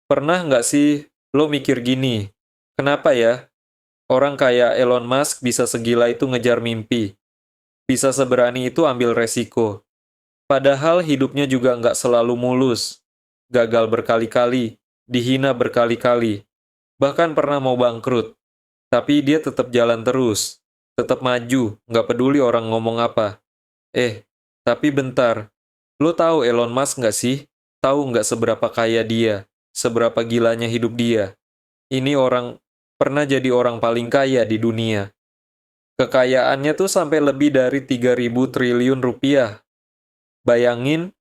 Pernah nggak sih lo mikir gini, kenapa ya orang kayak Elon Musk bisa segila itu ngejar mimpi, bisa seberani itu ambil resiko, padahal hidupnya juga nggak selalu mulus, gagal berkali-kali, dihina berkali-kali, bahkan pernah mau bangkrut, tapi dia tetap jalan terus, tetap maju, nggak peduli orang ngomong apa. Tapi bentar, lo tahu Elon Musk nggak sih? Tahu nggak seberapa kaya dia? Seberapa gilanya hidup dia? Ini orang pernah jadi orang paling kaya di dunia. Kekayaannya tuh sampai lebih dari 3.000 triliun rupiah. Bayangin,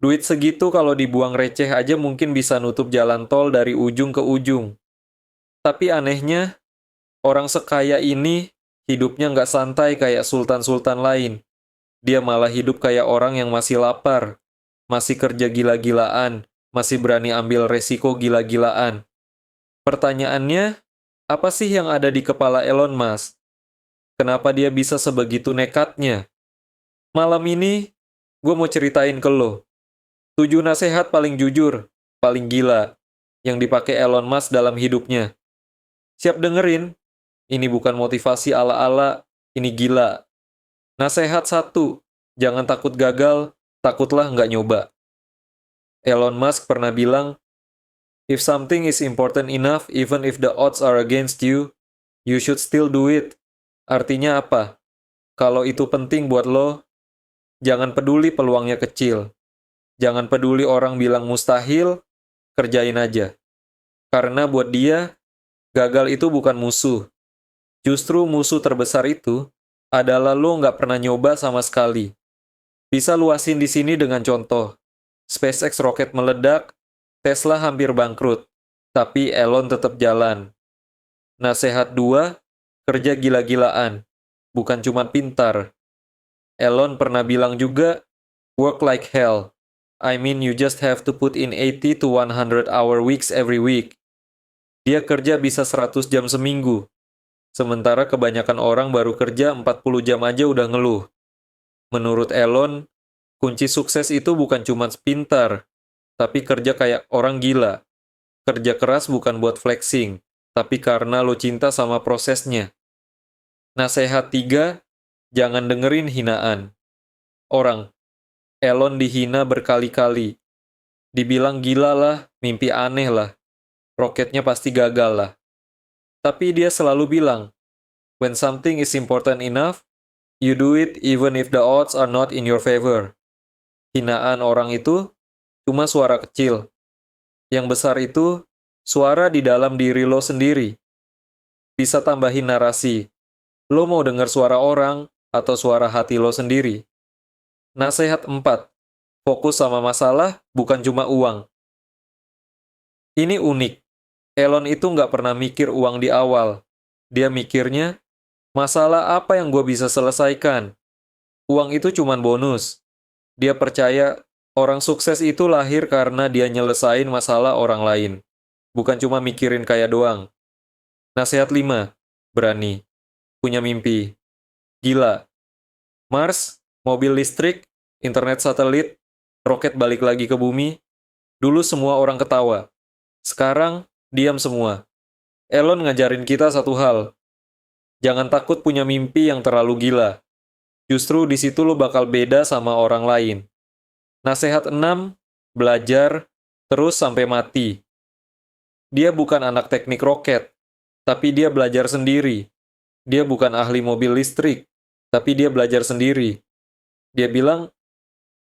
duit segitu kalau dibuang receh aja mungkin bisa nutup jalan tol dari ujung ke ujung. Tapi anehnya, orang sekaya ini hidupnya nggak santai kayak sultan-sultan lain. Dia malah hidup kayak orang yang masih lapar, masih kerja gila-gilaan, masih berani ambil resiko gila-gilaan. Pertanyaannya, apa sih yang ada di kepala Elon Musk? Kenapa dia bisa sebegitu nekatnya? Malam ini, gue mau ceritain ke lo. 7 nasihat paling jujur, paling gila, yang dipakai Elon Musk dalam hidupnya. Siap dengerin? Ini bukan motivasi ala-ala, ini gila. Nasehat 1, jangan takut gagal, takutlah nggak nyoba. Elon Musk pernah bilang, if something is important enough, even if the odds are against you, you should still do it. Artinya apa? Kalau itu penting buat lo, jangan peduli peluangnya kecil. Jangan peduli orang bilang mustahil, kerjain aja. Karena buat dia, gagal itu bukan musuh. Justru musuh terbesar itu adalah lo nggak pernah nyoba sama sekali. Bisa luasin di sini dengan contoh. SpaceX roket meledak, Tesla hampir bangkrut, tapi Elon tetap jalan. Nasehat 2, kerja gila-gilaan, bukan cuma pintar. Elon pernah bilang juga, work like hell. I mean you just have to put in 80 to 100 hour weeks every week. Dia kerja bisa 100 jam seminggu. Sementara kebanyakan orang baru kerja 40 jam aja udah ngeluh. Menurut Elon, kunci sukses itu bukan cuma pintar, tapi kerja kayak orang gila. Kerja keras bukan buat flexing, tapi karena lo cinta sama prosesnya. Nasehat 3, jangan dengerin hinaan. Orang, Elon dihina berkali-kali. Dibilang gila lah, mimpi aneh lah. Roketnya pasti gagal lah. Tapi dia selalu bilang, when something is important enough, you do it even if the odds are not in your favor. Hinaan orang itu cuma suara kecil. Yang besar itu suara di dalam diri lo sendiri. Bisa tambahin narasi. Lo mau dengar suara orang atau suara hati lo sendiri? Nasehat 4. Fokus sama masalah, bukan cuma uang. Ini unik. Elon itu nggak pernah mikir uang di awal. Dia mikirnya, masalah apa yang gue bisa selesaikan? Uang itu cuma bonus. Dia percaya orang sukses itu lahir karena dia nyelesain masalah orang lain. Bukan cuma mikirin kaya doang. Nasihat 5. Berani. Punya mimpi. Gila. Mars, mobil listrik, internet satelit, roket balik lagi ke bumi. Dulu semua orang ketawa. Sekarang, diam semua. Elon ngajarin kita satu hal. Jangan takut punya mimpi yang terlalu gila. Justru di situ lo bakal beda sama orang lain. Nasehat 6, belajar, terus sampai mati. Dia bukan anak teknik roket, tapi dia belajar sendiri. Dia bukan ahli mobil listrik, tapi dia belajar sendiri. Dia bilang,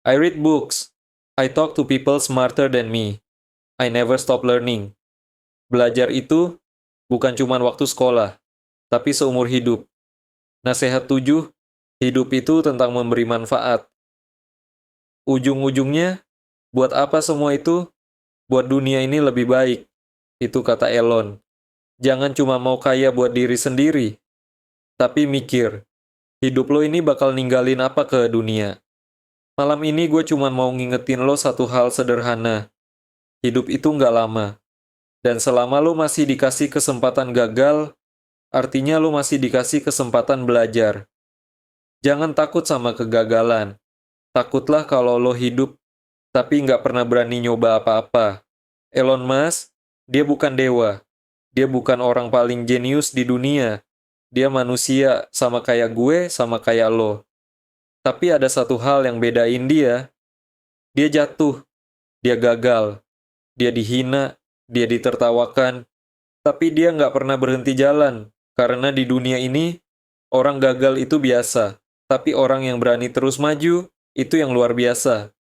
I read books. I talk to people smarter than me. I never stop learning. Belajar itu bukan cuma waktu sekolah, tapi seumur hidup. Nasehat 7, hidup itu tentang memberi manfaat. Ujung-ujungnya, buat apa semua itu? Buat dunia ini lebih baik. Itu kata Elon. Jangan cuma mau kaya buat diri sendiri, tapi mikir, hidup lo ini bakal ninggalin apa ke dunia. Malam ini gue cuma mau ngingetin lo satu hal sederhana. Hidup itu nggak lama. Dan selama lo masih dikasih kesempatan gagal, artinya lo masih dikasih kesempatan belajar. Jangan takut sama kegagalan. Takutlah kalau lo hidup, tapi nggak pernah berani nyoba apa-apa. Elon Musk, Dia bukan dewa. Dia bukan orang paling jenius di dunia. Dia manusia, sama kayak gue, sama kayak lo. Tapi ada satu hal yang bedain dia. Dia jatuh, dia gagal, dia dihina, dia ditertawakan. Tapi dia nggak pernah berhenti jalan. Karena di dunia ini, orang gagal itu biasa. Tapi orang yang berani terus maju, itu yang luar biasa.